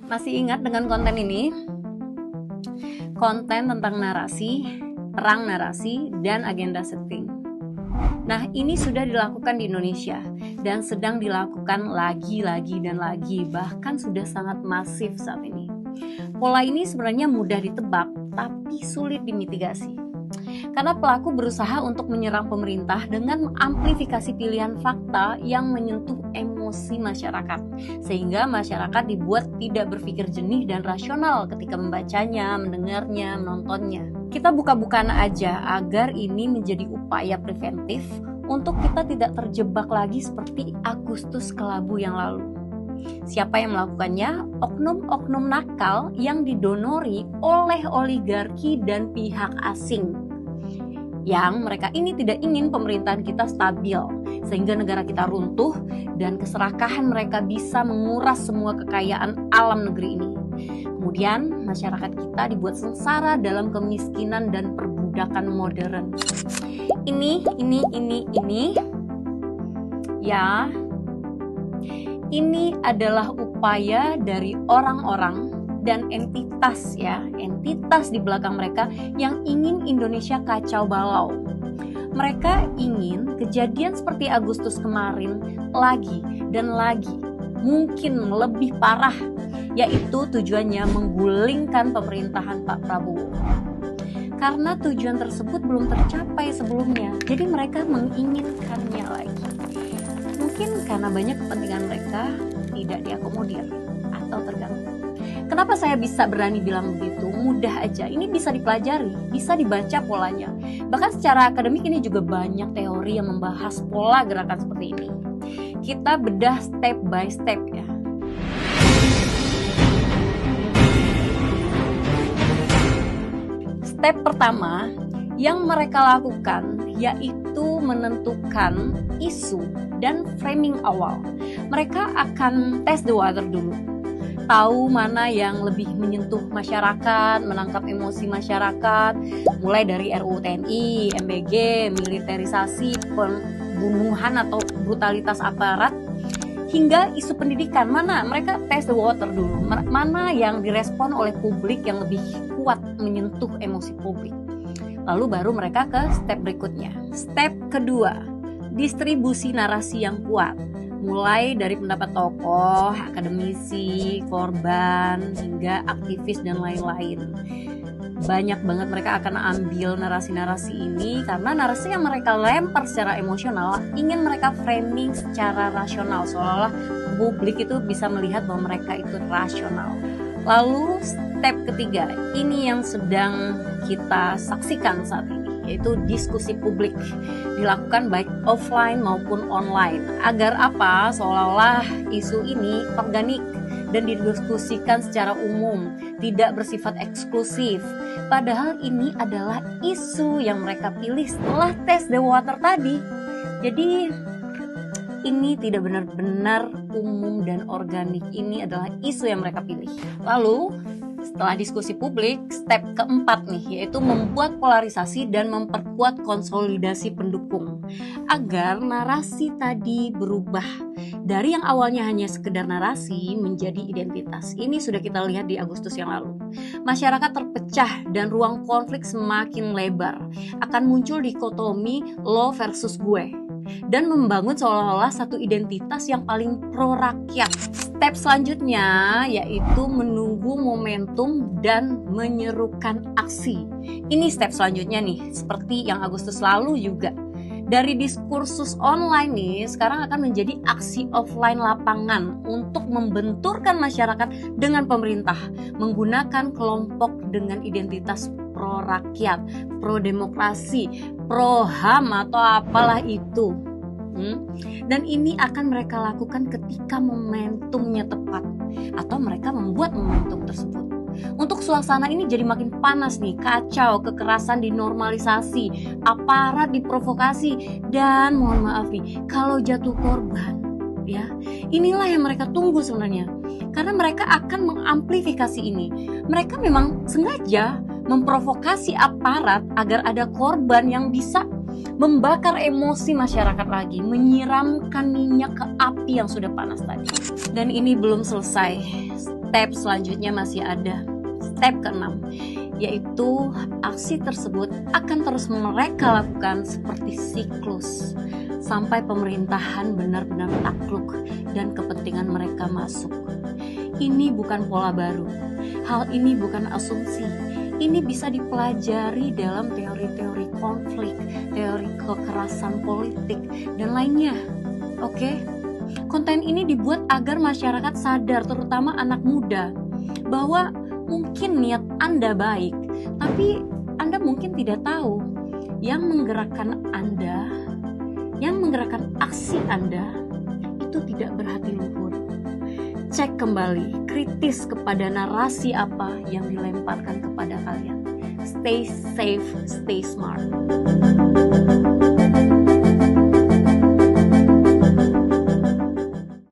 Masih ingat dengan konten ini? Konten tentang narasi, perang narasi, dan agenda setting. Nah, ini sudah dilakukan di Indonesia dan sedang dilakukan lagi dan lagi, bahkan sudah sangat masif saat ini. Pola ini sebenarnya mudah ditebak, tapi sulit dimitigasi. Karena pelaku berusaha untuk menyerang pemerintah dengan mengamplifikasi pilihan fakta yang menyentuh emosi masyarakat, sehingga masyarakat dibuat tidak berpikir jernih dan rasional ketika membacanya, mendengarnya, menontonnya. Kita buka-bukaan aja agar ini menjadi upaya preventif untuk kita tidak terjebak lagi seperti Agustus Kelabu yang lalu. Siapa yang melakukannya? Oknum-oknum nakal yang didonori oleh oligarki dan pihak asing. Yang mereka ini tidak ingin pemerintahan kita stabil, sehingga negara kita runtuh dan keserakahan mereka bisa menguras semua kekayaan alam negeri ini. Kemudian masyarakat kita dibuat sengsara dalam kemiskinan dan perbudakan modern. Ini ya, ini adalah upaya dari orang-orang dan entitas di belakang mereka yang ingin Indonesia kacau balau. Mereka ingin kejadian seperti Agustus kemarin lagi dan lagi, mungkin lebih parah, yaitu tujuannya menggulingkan pemerintahan Pak Prabowo. Karena tujuan tersebut belum tercapai sebelumnya, jadi mereka menginginkannya lagi. Mungkin karena banyak kepentingan mereka tidak diakomodir atau terganggu. Kenapa saya bisa berani bilang begitu? Mudah aja, ini bisa dipelajari, bisa dibaca polanya. Bahkan secara akademik ini juga banyak teori yang membahas pola gerakan seperti ini. Kita bedah step by step ya. Step pertama yang mereka lakukan yaitu menentukan isu dan framing awal. Mereka akan test the water dulu. Tahu mana yang lebih menyentuh masyarakat, menangkap emosi masyarakat, mulai dari RUU TNI, MBG, militerisasi, pembunuhan atau brutalitas aparat, hingga isu pendidikan. Mana mereka test the water dulu, mana yang direspon oleh publik yang lebih kuat menyentuh emosi publik. Lalu baru mereka ke step berikutnya. Step kedua, distribusi narasi yang kuat. Mulai dari pendapat tokoh, akademisi, korban, hingga aktivis dan lain-lain. Banyak banget mereka akan ambil narasi-narasi ini karena narasi yang mereka lempar secara emosional ingin mereka framing secara rasional, seolah-olah publik itu bisa melihat bahwa mereka itu rasional. Lalu step ketiga, ini yang sedang kita saksikan saat ini, yaitu diskusi publik dilakukan baik offline maupun online. Agar apa? Seolah-olah isu ini organik dan didiskusikan secara umum, tidak bersifat eksklusif. Padahal ini adalah isu yang mereka pilih setelah test the water tadi. Jadi ini tidak benar-benar umum dan organik. Ini adalah isu yang mereka pilih. Lalu setelah diskusi publik, step keempat nih, yaitu membuat polarisasi dan memperkuat konsolidasi pendukung agar narasi tadi berubah dari yang awalnya hanya sekedar narasi menjadi identitas. Ini sudah kita lihat di Agustus yang lalu. Masyarakat terpecah dan ruang konflik semakin lebar. Akan muncul dikotomi lo versus gue dan membangun seolah-olah satu identitas yang paling pro rakyat. Step selanjutnya yaitu menunggu momentum dan menyerukan aksi. Ini step selanjutnya nih, seperti yang Agustus lalu juga. Dari diskursus online nih, sekarang akan menjadi aksi offline lapangan untuk membenturkan masyarakat dengan pemerintah, menggunakan kelompok dengan identitas pro rakyat, pro demokrasi, pro HAM atau apalah itu. Dan ini akan mereka lakukan ketika momentumnya tepat atau mereka membuat momentum tersebut. Untuk suasana ini jadi makin panas nih, kacau, kekerasan dinormalisasi, aparat diprovokasi, dan mohon maaf nih, kalau jatuh korban, ya inilah yang mereka tunggu sebenarnya. Karena mereka akan mengamplifikasi ini. Mereka memang sengaja memprovokasi aparat agar ada korban yang bisa membakar emosi masyarakat lagi, menyiramkan minyak ke api yang sudah panas tadi. Dan ini belum selesai. step selanjutnya masih ada. Step ke-6, yaitu aksi tersebut akan terus mereka lakukan seperti siklus sampai pemerintahan benar-benar takluk dan kepentingan mereka masuk. Ini bukan pola baru, hal ini bukan asumsi. Ini bisa dipelajari dalam teori-teori konflik, teori kekerasan politik, dan lainnya. Oke? Konten ini dibuat agar masyarakat sadar, terutama anak muda, bahwa mungkin niat Anda baik, tapi Anda mungkin tidak tahu yang menggerakkan Anda, yang menggerakkan aksi Anda itu tidak berhati luhur. Cek kembali, kritis kepada narasi apa yang dilemparkan kepada kalian. Stay safe, stay smart.